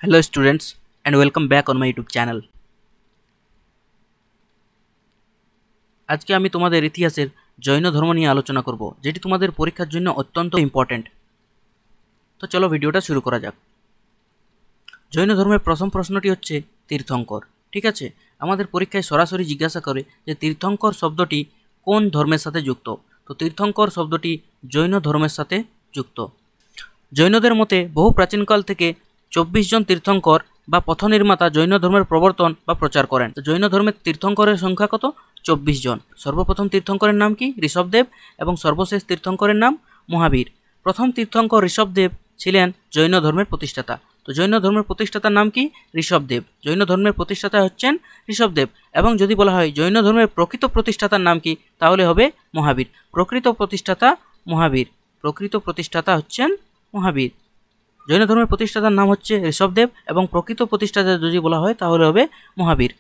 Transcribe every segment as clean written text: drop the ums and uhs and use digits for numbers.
Hello students and welcome back on my YouTube channel. আজকে আমি তোমাদের ইতিহাসের জৈন ধর্ম নিয়ে আলোচনা করব, যেটি তোমাদের পরীক্ষার জন্য অত্যন্ত ইম্পর্টেন্ট। তো চলো ভিডিওটা শুরু করা যাক। জৈন ধর্মের প্রথম প্রশ্নটি হচ্ছে তীর্থঙ্কর। ঠিক আছে, আমাদের পরীক্ষায় সরাসরি জিজ্ঞাসা করে যে তীর্থঙ্কর শব্দটি কোন ধর্মের সাথে যুক্ত। তো তীর্থঙ্কর শব্দটি জৈন ধর্মের সাথে যুক্ত। জৈনদের মতে বহু প্রাচীনকাল থেকে 24 জন তীর্থঙ্কর বা পথ নির্মাতা জৈন ধর্মের প্রবর্তন বা প্রচার করেন। জৈন ধর্মের তীর্থঙ্করের সংখ্যা কত? 24 জন। সর্বপ্রথম তীর্থঙ্করের নাম কি? ঋষভদেব। এবং সর্বশেষ তীর্থঙ্করের নাম মহাবীর। প্রথম তীর্থঙ্কর ঋষভদেব ছিলেন জৈন ধর্মের প্রতিষ্ঠাতা। তো জৈন ধর্মের প্রতিষ্ঠাতার নাম কি? ঋষভদেব। জৈন ধর্মের প্রতিষ্ঠাতা হচ্ছেন ঋষভদেব। এবং যদি বলা হয় জৈন ধর্মের প্রকৃত প্রতিষ্ঠাতার নাম কি, তাহলে হবে মহাবীর। প্রকৃত প্রতিষ্ঠাতা মহাবীর। প্রকৃত প্রতিষ্ঠাতা হচ্ছেন মহাবীর। জৈন ধর্মের প্রতিষ্ঠাতার নাম হচ্ছে ঋষভদেব এবং প্রকৃত প্রতিষ্ঠাতা যদি বলা হয় তাহলে হবে মহাবীর।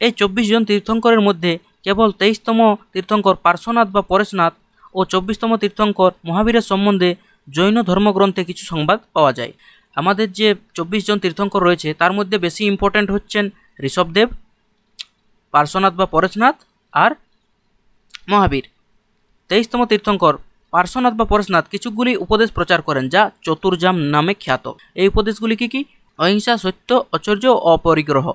এই 24 জন তীর্থঙ্করের মধ্যে কেবল 23তম তীর্থঙ্কর পার্শ্বনাথ বা পরেশনাথ ও 24তম তীর্থঙ্কর মহাবীরের সম্বন্ধে জৈন ধর্মগ্রন্থে কিছু সংবাদ পাওয়া যায়। আমাদের যে 24 জন তীর্থঙ্কর রয়েছে তার মধ্যে বেশি ইম্পর্ট্যান্ট হচ্ছেন ঋষভদেব, পার্শ্বনাথ বা পরেশনাথ আর মহাবীর। 23তম তীর্থঙ্কর পার্শ্বনাথ বা পরেশনাথ কিছুগুলি উপদেশ প্রচার করেন যা চতুর্জাম নামে খ্যাত। এই উপদেশগুলি কি কি? অহিংসা, সত্য, ঐশ্বর্য ও অপরিগ্রহ।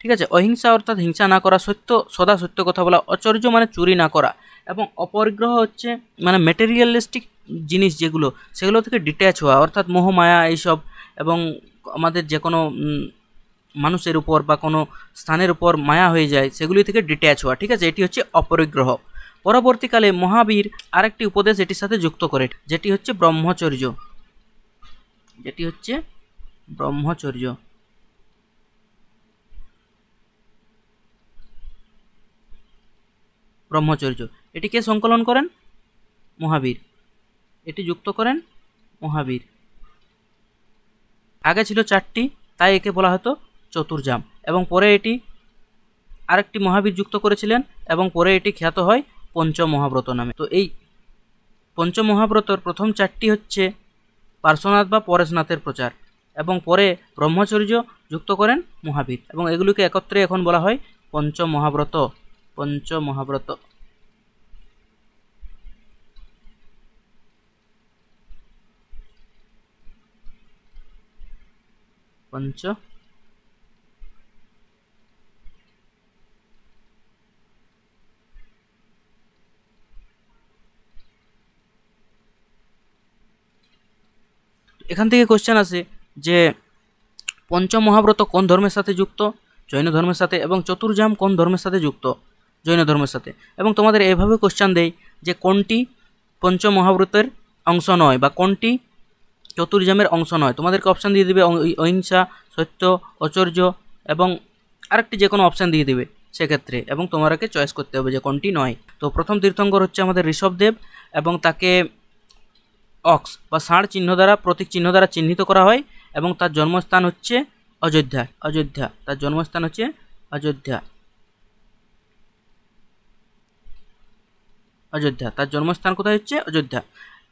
ঠিক আছে, অহিংসা অর্থাৎ হিংসা না করা, সত্য সদা সত্য কথা বলা, ঐশ্বর্য মানে চুরি না করা, এবং অপরিগ্রহ হচ্ছে মানে ম্যাটেরিয়ালিস্টিক জিনিস যেগুলো সেগুলো থেকে ডিট্যাচ হওয়া, অর্থাৎ মোহ মায়া এইসব, এবং আমাদের যে কোনো মানুষের উপর বা কোনো স্থানের উপর মায়া হয়ে যায় সেগুলি থেকে ডিট্যাচ হওয়া। ঠিক আছে, এটি হচ্ছে অপরিগ্রহ। পরবর্তীকালে মহাবীর আরেকটি উপদেশ এটির সাথে যুক্ত করে, যেটি হচ্ছে ব্রহ্মচর্য। যেটি হচ্ছে ব্রহ্মচর্য। ব্রহ্মচর্য এটি কে সংকলন করেন? মহাবীর। এটি যুক্ত করেন মহাবীর। আগে ছিল 4টি, তাই একে বলা হতো চতুর্জাম, এবং পরে এটি আরেকটি মহাবীর যুক্ত করেছিলেন এবং পরে এটি খ্যাত হয় পঞ্চমহাব্রত নামে। তো এই পঞ্চমহাব্রতর প্রথম 4টি হচ্ছে পার্শ্বনাথ বা পরেশনাথের প্রচার, এবং পরে ব্রহ্মচর্য যুক্ত করেন মহাবীর, এবং এগুলিকে একত্রে এখন বলা হয় পঞ্চমহাব্রত। পঞ্চমহাব্রত। পঞ্চ এখান থেকে কোশ্চেন আসে যে পঞ্চমহাব্রত কোন ধর্মের সাথে যুক্ত? জৈন ধর্মের সাথে। এবং চতুর্জাম কোন ধর্মের সাথে যুক্ত? জৈন ধর্মের সাথে। এবং তোমাদের এভাবে কোশ্চেন দেয় যে কোনটি পঞ্চমহাব্রতের অংশ নয় বা কোনটি চতুর্জামের অংশ নয়। তোমাদেরকে অপশান দিয়ে দেবে অহিংসা, সত্য, ঐশ্বর্য এবং আরেকটি যে কোনো অপশান দিয়ে দেবে সেক্ষেত্রে, এবং তোমাকে চয়েস করতে হবে যে কোনটি নয়। তো প্রথম তীর্থঙ্কর হচ্ছে আমাদের ঋষভদেব, এবং তাকে অক্স বা ষাঁড় চিহ্ন দ্বারা, প্রতীক চিহ্ন দ্বারা চিহ্নিত করা হয়, এবং তার জন্মস্থান হচ্ছে অযোধ্যা। অযোধ্যা তার জন্মস্থান হচ্ছে অযোধ্যা। অযোধ্যা তার জন্মস্থান কোথায় হচ্ছে? অযোধ্যা।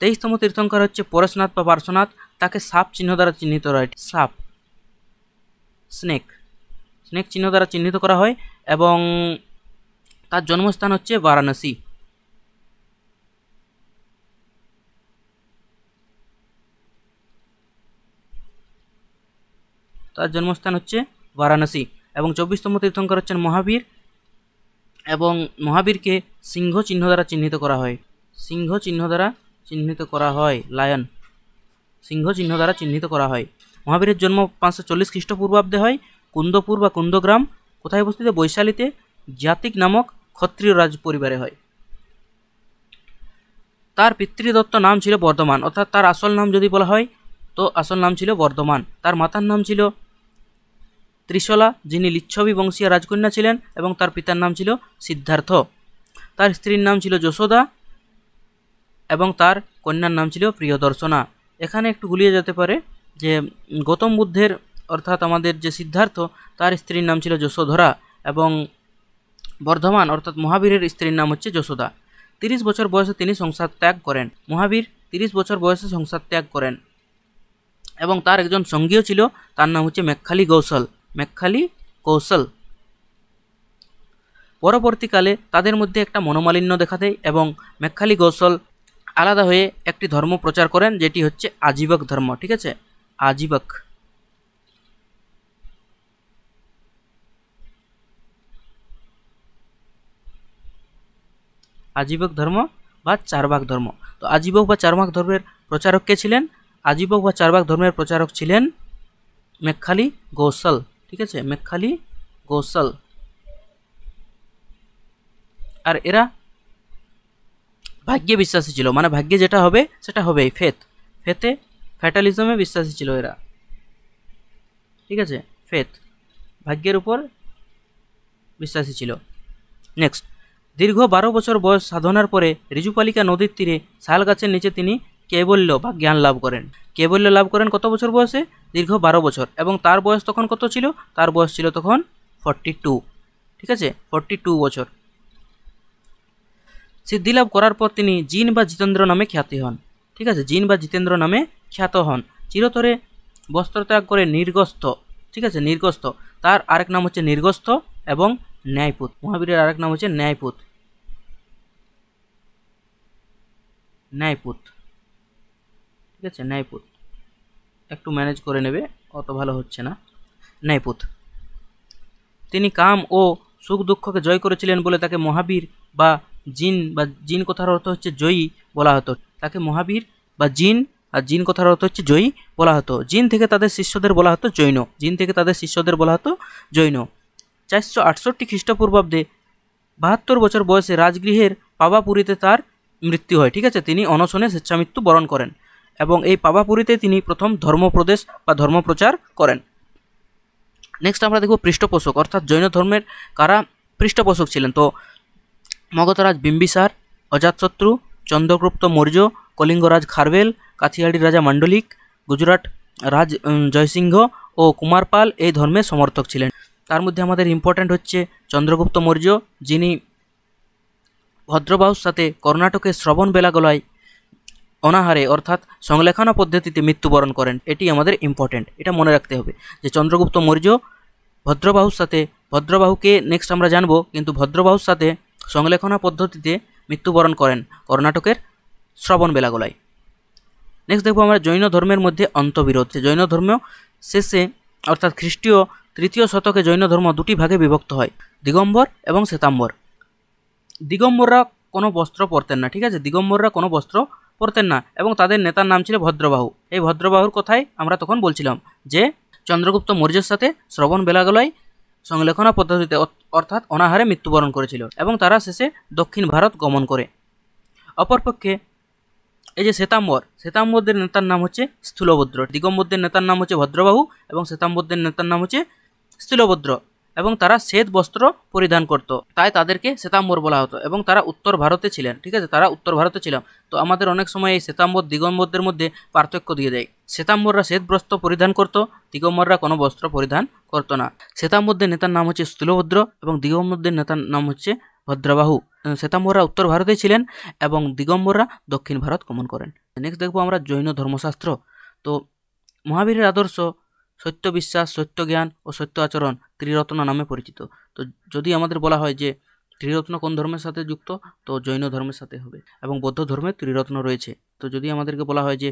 23তম তীর্থঙ্কর হচ্ছে পরেশনাথ বা পার্শ্বনাথ, তাকে সাপ চিহ্ন দ্বারা চিহ্নিত করা হয়। সাপ, স্নেক, স্নেক চিহ্ন দ্বারা চিহ্নিত করা হয়, এবং তার জন্মস্থান হচ্ছে বারাণসী। তার জন্মস্থান হচ্ছে বারাণসী। এবং 24তম তীর্থঙ্কর হচ্ছেন মহাবীর, এবং মহাবীরকে সিংহ চিহ্ন দ্বারা চিহ্নিত করা হয়। সিংহ চিহ্ন দ্বারা চিহ্নিত করা হয়। লায়ন, সিংহ চিহ্ন দ্বারা চিহ্নিত করা হয়। মহাবীরের জন্ম 540 খ্রিস্টপূর্বাব্দে হয় কুন্দপুর বা কুন্দগ্রাম। কোথায় অবস্থিত? বৈশালীতে জাতিক নামক ক্ষত্রিয় রাজ পরিবারে হয়। তার পিতৃদত্ত নাম ছিল বর্ধমান, অর্থাৎ তার আসল নাম যদি বলা হয় তো আসল নাম ছিল বর্ধমান। তার মাতার নাম ছিল ত্রিশলা, যিনি লিচ্ছবি বংশীয় রাজকন্যা ছিলেন, এবং তার পিতার নাম ছিল সিদ্ধার্থ। তার স্ত্রীর নাম ছিল যশোদা, এবং তার কন্যার নাম ছিল প্রিয়দর্শনা। এখানে একটু গুলিয়ে যেতে পারে যে গৌতম বুদ্ধের অর্থাৎ আমাদের যে সিদ্ধার্থ, তার স্ত্রীর নাম ছিল যশোধরা, এবং বর্ধমান অর্থাৎ মহাবীরের স্ত্রীর নাম হচ্ছে যশোদা। 30 বছর বয়সে তিনি সংসার ত্যাগ করেন। মহাবীর 30 বছর বয়সে সংসার ত্যাগ করেন, এবং তার একজন সঙ্গীও ছিল, তার নাম হচ্ছে মেকখালি কৌশল। মেকখালি কৌশল। পরবর্তীকালে তাদের মধ্যে একটা মনোমালিন্য দেখা দেয় এবং মেকখালি কৌশল আলাদা হয়ে একটি ধর্ম প্রচার করেন, যেটি হচ্ছে আজীবক ধর্ম। ঠিক আছে, আজীবক। আজীবক ধর্ম বা চারবাক ধর্ম। তো আজীবক বা চারবাক ধর্মের প্রচারক কে ছিলেন? আজীবক বা চারবাক ধর্মের প্রচারক ছিলেন মেকখালি কৌশল। ঠিক আছে, মেকখালি কৌশল। আর এরা ভাগ্যে বিশ্বাসী ছিল, মানে ভাগ্যে যেটা হবে সেটা হবেই, ফ্যাটালিজমে বিশ্বাসী ছিল এরা। ঠিক আছে, ভাগ্যের উপর বিশ্বাসী ছিল। নেক্সট, দীর্ঘ 12 বছর বয়স সাধনার পরে ঋজুপালিকা নদীর তীরে শাল গাছের নিচে তিনি কৈবল্য বা জ্ঞান লাভ করেন। কৈবল্য লাভ করেন কত বছর বয়সে? দীর্ঘ 12 বছর। এবং তার বয়স তখন কত ছিল? তার বয়স ছিল তখন 42। ঠিক আছে, 42 বছর। সিদ্ধিলাভ করার পর তিনি জিন বা জিতেন্দ্র নামে খ্যাতি হন। ঠিক আছে, জিন বা জিতেন্দ্র নামে খ্যাত হন। চিরতরে বস্ত্রত্যাগ করে নির্গস্থ। ঠিক আছে, নির্গস্থ। তার আরেক নাম হচ্ছে নির্গস্থ এবং ন্যায়পুত। মহাবীরের আরেক নাম হচ্ছে ন্যায়পুত। ন্যায়পুত। ঠিক আছে, ন্যায়পুত। একটু ম্যানেজ করে নেবে, অত ভালো হচ্ছে না। ন্যায়পুত। তিনি কাম ও সুখ দুঃখকে জয় করেছিলেন বলে তাকে মহাবীর বা জিন কথার অর্থ হচ্ছে জয়ী বলা হতো। তাকে মহাবীর বা জিন, আর জিন কথার অর্থ হচ্ছে জয়ী বলা হতো। জিন থেকে তাদের শিষ্যদের বলা হতো জৈন। 468 খ্রিস্টপূর্বাব্দে 72 বছর বয়সে রাজগৃহের পাবাপুরীতে তার মৃত্যু হয়। ঠিক আছে, তিনি অনশনে স্বেচ্ছামৃত্যু বরণ করেন এবং এই পাবাপুরীতে তিনি প্রথম ধর্মপ্রদেশ বা ধর্মপ্রচার করেন। নেক্সট আমরা দেখব পৃষ্ঠপোষক, অর্থাৎ জৈন ধর্মের কারা পৃষ্ঠপোষক ছিলেন। তো মগধরাজ বিম্বিসার, অজাতশত্রু, চন্দ্রগুপ্ত মৌর্য, কলিঙ্গরাজ খারবেল, কাথিয়াড়ির রাজা মান্ডলিক, গুজরাট রাজ জয়সিংহ ও কুমারপাল এই ধর্মের সমর্থক ছিলেন। তার মধ্যে আমাদের ইম্পর্ট্যান্ট হচ্ছে চন্দ্রগুপ্ত মৌর্য, যিনি ভদ্রবাহুর সাথে কর্ণাটকের শ্রবণবেলাগোলায় অনাহারে অর্থাৎ সংলেখনা পদ্ধতিতে মৃত্যুবরণ করেন। এটি আমাদের ইম্পর্ট্যান্ট, এটা মনে রাখতে হবে যে চন্দ্রগুপ্ত মৌর্য ভদ্রবাহুকে নেক্সট আমরা জানবো, কিন্তু ভদ্রবাহুর সাথে সংলেখনা পদ্ধতিতে মৃত্যুবরণ করেন কর্ণাটকের শ্রবণবেলাগোলায়। নেক্সট দেখবো আমরা জৈন ধর্মের মধ্যে অন্তবিরোধ। জৈন ধর্ম শেষে অর্থাৎ খ্রিস্টীয় 3য় শতকে জৈন ধর্ম দুটি ভাগে বিভক্ত হয়, দিগম্বর এবং শ্বেতাম্বর। দিগম্বররা কোনো বস্ত্র পরতেন না। ঠিক আছে, দিগম্বররা কোনো বস্ত্র পরতেন না এবং তাদের নেতার নাম ছিল ভদ্রবাহু। এই ভদ্রবাহুর কথাই আমরা তখন বলছিলাম যে চন্দ্রগুপ্ত মৌর্যের সাথে শ্রবণবেলাগোলায় সংলেখনা পদ্ধতিতে অর্থাৎ অনাহারে মৃত্যুবরণ করেছিল এবং তারা শেষে দক্ষিণ ভারত গমন করে। অপরপক্ষে এই যে শ্বেতাম্বরদের নেতার নাম হচ্ছে স্থূলভদ্র। দিগম্বরদের নেতার নাম হচ্ছে ভদ্রবাহু এবং শ্বেতাম্বরদের নেতার নাম হচ্ছে স্থূলভদ্র এবং তারা শ্বেত বস্ত্র পরিধান করত, তাই তাদেরকে শ্বেতাম্বর বলা হতো এবং তারা উত্তর ভারতে ছিলেন। ঠিক আছে, তারা উত্তর ভারতে ছিলেন। তো আমাদের অনেক সময় এই শ্বেতাম্বর দিগম্বরদের মধ্যে পার্থক্য দিয়ে দেয়। শ্বেতাম্বররা শ্বেত বস্ত্র পরিধান করত, দিগম্বররা কোনো বস্ত্র পরিধান করতো না। শ্বেতাম্বরদের নেতার নাম হচ্ছে স্থূলভদ্র এবং দিগম্বরদের নেতার নাম হচ্ছে ভদ্রবাহু। শ্বেতাম্বররা উত্তর ভারতে ছিলেন এবং দিগম্বররা দক্ষিণ ভারত গমন করেন। নেক্সট দেখবো আমরা জৈন ধর্মশাস্ত্র। তো মহাবীরের আদর্শ সত্য বিশ্বাস, সত্য জ্ঞান ও সত্য আচরণ ত্রিরত্ন নামে পরিচিত। তো যদি আমাদের বলা হয় যে ত্রিরত্ন কোন ধর্মের সাথে যুক্ত, তো জৈন ধর্মের সাথে হবে এবং বৌদ্ধ ধর্মে ত্রিরত্ন রয়েছে। তো যদি আমাদেরকে বলা হয় যে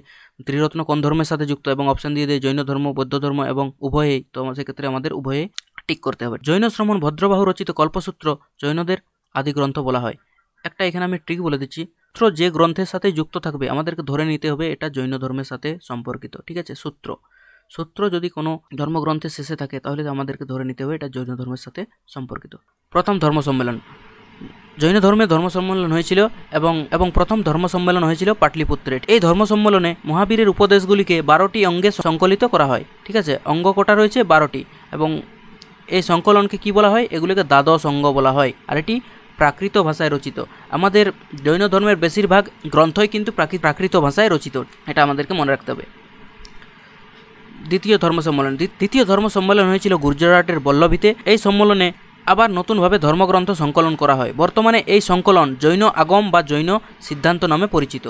ত্রিরত্ন কোন ধর্মের সাথে যুক্ত এবং অপশন দিয়ে দেয় জৈন ধর্ম, বৌদ্ধ ধর্ম এবং উভয়েই, তো সেক্ষেত্রে আমাদের উভয়ে টিক করতে হবে। জৈন শ্রমণ ভদ্রবাহু রচিত কল্পসূত্র জৈনদের আদি গ্রন্থ বলা হয়। একটা এখানে আমি ট্রিক বলে দিচ্ছি, যে গ্রন্থের সাথে যুক্ত থাকবে আমাদেরকে ধরে নিতে হবে এটা জৈন ধর্মের সাথে সম্পর্কিত। ঠিক আছে, সূত্র যদি কোনো ধর্মগ্রন্থের শেষে থাকে তাহলে আমাদেরকে ধরে নিতে হবে এটা জৈন ধর্মের সাথে সম্পর্কিত। প্রথম ধর্ম সম্মেলন, জৈন ধর্মের ধর্ম সম্মেলন হয়েছিল এবং প্রথম ধর্ম সম্মেলন হয়েছিল পাটলিপুত্রে। এই ধর্ম সম্মেলনে মহাবীরের উপদেশগুলিকে 12টি অঙ্গে সংকলিত করা হয়। ঠিক আছে, অঙ্গ কটা রয়েছে 12টি এবং এই সংকলনকে কি বলা হয়? এগুলিকে দ্বাদশ অঙ্গ বলা হয়। আর এটি প্রাকৃত ভাষায় রচিত। আমাদের জৈন ধর্মের বেশিরভাগ গ্রন্থই কিন্তু প্রাকৃত ভাষায় রচিত, এটা আমাদেরকে মনে রাখতে হবে। দ্বিতীয় ধর্ম সম্মেলন হয়েছিল গুজরাটের বল্লভীতে। এই সম্মেলনে আবার নতুনভাবে ধর্মগ্রন্থ সংকলন করা হয়। বর্তমানে এই সংকলন জৈন আগম বা জৈন সিদ্ধান্ত নামে পরিচিত।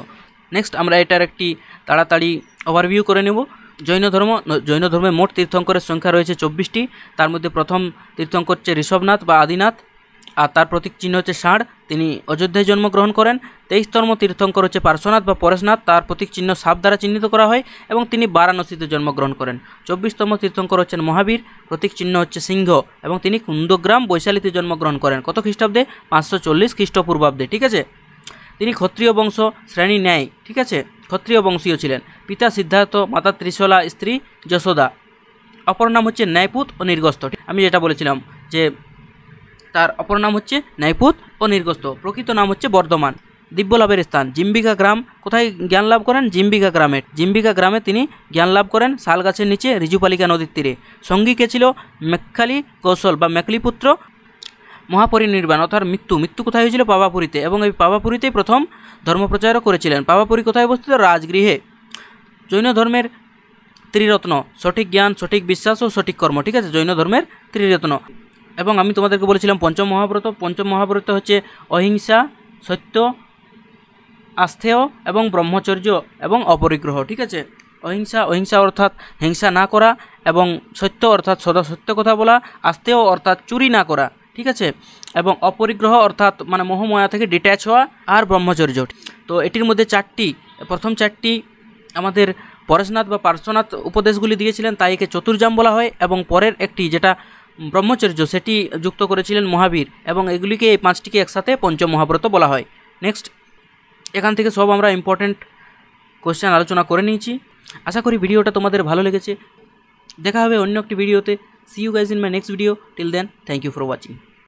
নেক্সট আমরা এটার একটি তাড়াতাড়ি ওভারভিউ করে নেব। জৈন ধর্মে মোট তীর্থঙ্করের সংখ্যা রয়েছে 24টি। তার মধ্যে প্রথম তীর্থঙ্কর হচ্ছে ঋষভনাথ বা আদিনাথ, আর তার প্রতীক চিহ্ন হচ্ছে ষাঁড়, তিনি অযোধ্যায় জন্মগ্রহণ করেন। 23তম তীর্থঙ্কর হচ্ছে পার্শ্বনাথ বা পরেশনাথ, তার প্রতীক চিহ্ন সাপ দ্বারা চিহ্নিত করা হয় এবং তিনি বারাণসীতে জন্মগ্রহণ করেন। 24তম তীর্থঙ্কর হচ্ছেন মহাবীর, প্রতীক চিহ্ন হচ্ছে সিংহ এবং তিনি কুন্দগ্রাম বৈশালীতে জন্মগ্রহণ করেন। কত খ্রিস্টাব্দে? 540 খ্রিস্টপূর্বাব্দে। ঠিক আছে, তিনি ক্ষত্রিয় বংশ শ্রেণী নেয়। ঠিক আছে, ক্ষত্রিয় বংশীয় ছিলেন। পিতা সিদ্ধার্থ, মাতা ত্রিশলা, স্ত্রী যশোদা। অপর নাম হচ্ছে ন্যায়পুত ও নির্গস্ত। আমি যেটা বলেছিলাম যে তার অপর নাম হচ্ছে ন্যায়পুত ও নির্গস্ত, প্রকৃত নাম হচ্ছে বর্ধমান। দিব্যলাভের স্থান জিম্বিকা গ্রাম। কোথায় জ্ঞান লাভ করেন? জিম্বিকা গ্রামে। জিম্বিকা গ্রামে তিনি জ্ঞান লাভ করেন, শাল গাছের নিচে ঋজুপালিকা নদীর তীরে। সঙ্গী কে ছিল? মেক্খালি কৌশল বা মেকলিপুত্র। মহাপরিনির্বাণ অর্থাৎ মৃত্যু কোথায় হয়েছিল? পাবাপুরীতে, এবং এই পাবাপুরীতেই প্রথম ধর্মপ্রচারও করেছিলেন। পাবাপুরী কোথায় অবস্থিত? রাজগৃহে। জৈন ধর্মের ত্রিরত্ন, সঠিক জ্ঞান, সঠিক বিশ্বাস ও সঠিক কর্ম। ঠিক আছে, জৈন ধর্মের ত্রিরত্ন। এবং আমি তোমাদেরকে বলেছিলাম পঞ্চম মহাব্রত। পঞ্চম মহাব্রত হচ্ছে অহিংসা, সত্য, আস্থেয় এবং ব্রহ্মচর্য এবং অপরিগ্রহ। ঠিক আছে, অহিংসা অর্থাৎ হিংসা না করা, এবং সত্য অর্থাৎ সদা সত্য কথা বলা, আস্থেয় অর্থাৎ চুরি না করা। ঠিক আছে, এবং অপরিগ্রহ অর্থাৎ মানে মোহমায়া থেকে ডিট্যাচ হওয়া, আর ব্রহ্মচর্য। তো এটির মধ্যে প্রথম চারটি আমাদের পরেশনাথ বা পার্শ্বনাথ উপদেশগুলি দিয়েছিলেন, তাই একে চতুর্জাম বলা হয়। এবং পরের একটি যেটা ব্রহ্মচর্য সেটি যুক্ত করেছিলেন মহাবীর, এবং এগুলিকে এই 5টিকে একসাথে পঞ্চম মহাব্রত বলা হয়। নেক্সট, এখান থেকে সব আমরা ইম্পর্টেন্ট কোশ্চেন আলোচনা করে নিয়েছি। আশা করি ভিডিওটা তোমাদের ভালো লেগেছে। দেখা হবে অন্য একটি ভিডিওতে। See you guys in my next video. Till then, thank you for watching.